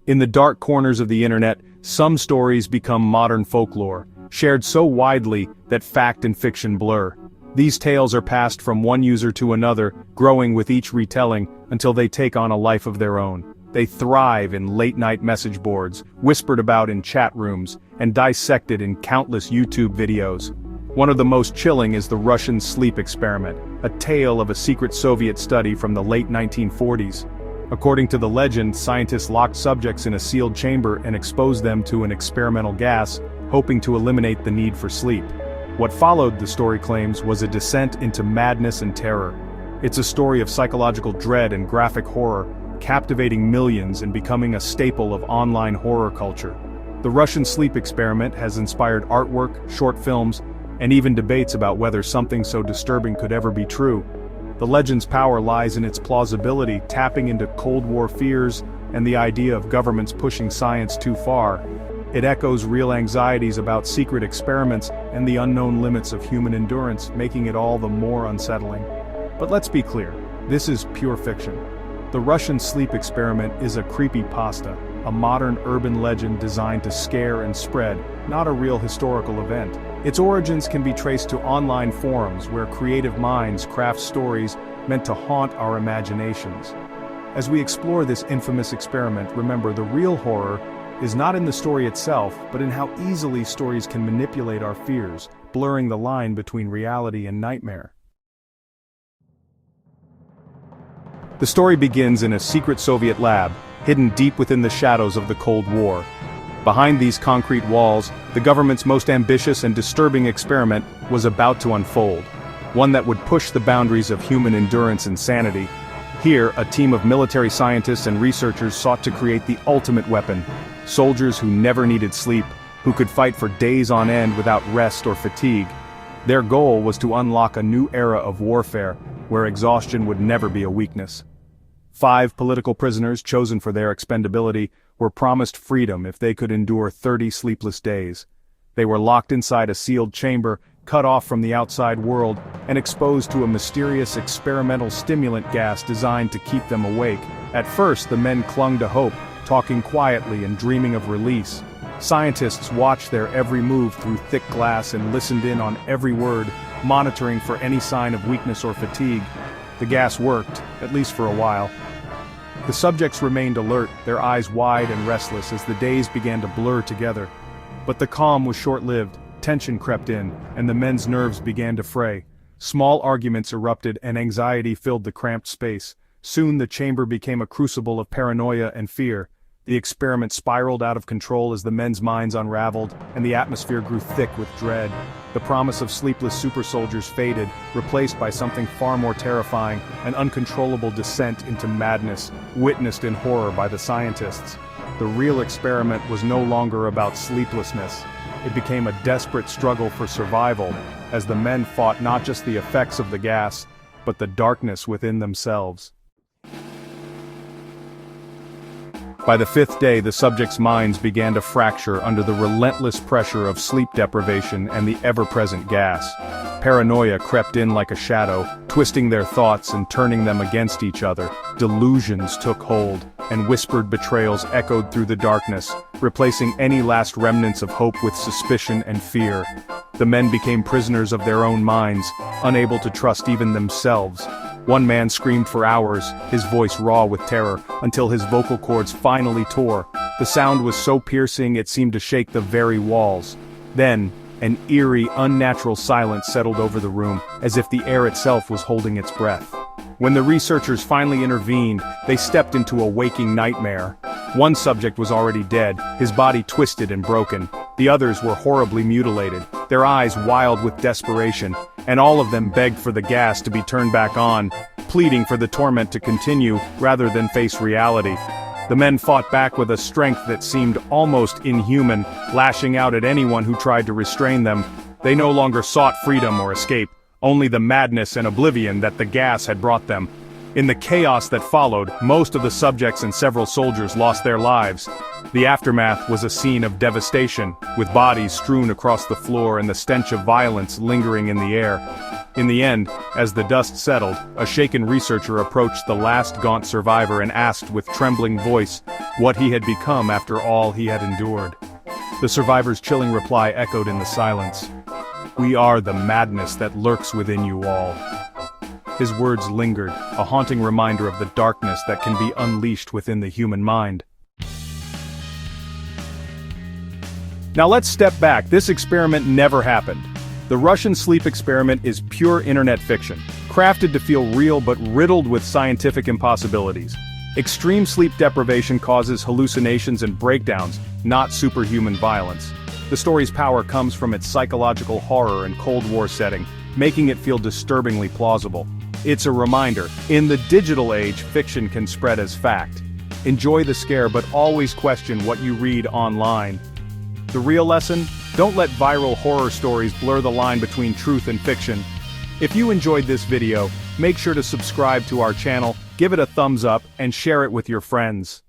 In the dark corners of the internet, some stories become modern folklore, shared so widely that fact and fiction blur. These tales are passed from one user to another, growing with each retelling until they take on a life of their own. They thrive in late-night message boards, whispered about in chat rooms, and dissected in countless YouTube videos. One of the most chilling is the Russian sleep experiment, a tale of a secret Soviet study from the late 1940s. According to the legend, scientists locked subjects in a sealed chamber and exposed them to an experimental gas, hoping to eliminate the need for sleep. What followed, the story claims, was a descent into madness and terror. It's a story of psychological dread and graphic horror, captivating millions and becoming a staple of online horror culture. The Russian sleep experiment has inspired artwork, short films, and even debates about whether something so disturbing could ever be true. The legend's power lies in its plausibility, tapping into Cold War fears and the idea of governments pushing science too far. It echoes real anxieties about secret experiments and the unknown limits of human endurance, making it all the more unsettling. But let's be clear, this is pure fiction. The Russian sleep experiment is a creepypasta, a modern urban legend designed to scare and spread, not a real historical event. Its origins can be traced to online forums where creative minds craft stories meant to haunt our imaginations. As we explore this infamous experiment, remember the real horror is not in the story itself, but in how easily stories can manipulate our fears, blurring the line between reality and nightmare. The story begins in a secret Soviet lab, hidden deep within the shadows of the Cold War. Behind these concrete walls, the government's most ambitious and disturbing experiment was about to unfold, one that would push the boundaries of human endurance and sanity. Here, a team of military scientists and researchers sought to create the ultimate weapon, soldiers who never needed sleep, who could fight for days on end without rest or fatigue. Their goal was to unlock a new era of warfare, where exhaustion would never be a weakness. 5 political prisoners chosen for their expendability were promised freedom if they could endure 30 sleepless days. They were locked inside a sealed chamber, cut off from the outside world, and exposed to a mysterious experimental stimulant gas designed to keep them awake. At first, the men clung to hope, talking quietly and dreaming of release. Scientists watched their every move through thick glass and listened in on every word, monitoring for any sign of weakness or fatigue. The gas worked, at least for a while. The subjects remained alert, their eyes wide and restless as the days began to blur together. But the calm was short-lived, tension crept in, and the men's nerves began to fray. Small arguments erupted and anxiety filled the cramped space. Soon the chamber became a crucible of paranoia and fear. The experiment spiraled out of control as the men's minds unraveled, and the atmosphere grew thick with dread. The promise of sleepless super soldiers faded, replaced by something far more terrifying, an uncontrollable descent into madness, witnessed in horror by the scientists. The real experiment was no longer about sleeplessness. It became a desperate struggle for survival, as the men fought not just the effects of the gas, but the darkness within themselves. By the 5th day, the subjects' minds began to fracture under the relentless pressure of sleep deprivation and the ever-present gas. Paranoia crept in like a shadow, twisting their thoughts and turning them against each other. Delusions took hold, and whispered betrayals echoed through the darkness, replacing any last remnants of hope with suspicion and fear. The men became prisoners of their own minds, unable to trust even themselves. One man screamed for hours, his voice raw with terror, until his vocal cords finally tore. The sound was so piercing it seemed to shake the very walls. Then, an eerie, unnatural silence settled over the room, as if the air itself was holding its breath. When the researchers finally intervened, they stepped into a waking nightmare. One subject was already dead, his body twisted and broken. The others were horribly mutilated, their eyes wild with desperation, and all of them begged for the gas to be turned back on, pleading for the torment to continue rather than face reality. The men fought back with a strength that seemed almost inhuman, lashing out at anyone who tried to restrain them. They no longer sought freedom or escape, only the madness and oblivion that the gas had brought them. In the chaos that followed, most of the subjects and several soldiers lost their lives. The aftermath was a scene of devastation, with bodies strewn across the floor and the stench of violence lingering in the air. In the end, as the dust settled, a shaken researcher approached the last gaunt survivor and asked with trembling voice, what he had become after all he had endured. The survivor's chilling reply echoed in the silence. "We are the madness that lurks within you all." His words lingered, a haunting reminder of the darkness that can be unleashed within the human mind. Now let's step back. This experiment never happened. The Russian sleep experiment is pure internet fiction, crafted to feel real but riddled with scientific impossibilities. Extreme sleep deprivation causes hallucinations and breakdowns, not superhuman violence. The story's power comes from its psychological horror and Cold War setting, making it feel disturbingly plausible. It's a reminder, in the digital age, fiction can spread as fact. Enjoy the scare, but always question what you read online. The real lesson? Don't let viral horror stories blur the line between truth and fiction. If you enjoyed this video, make sure to subscribe to our channel, give it a thumbs up, and share it with your friends.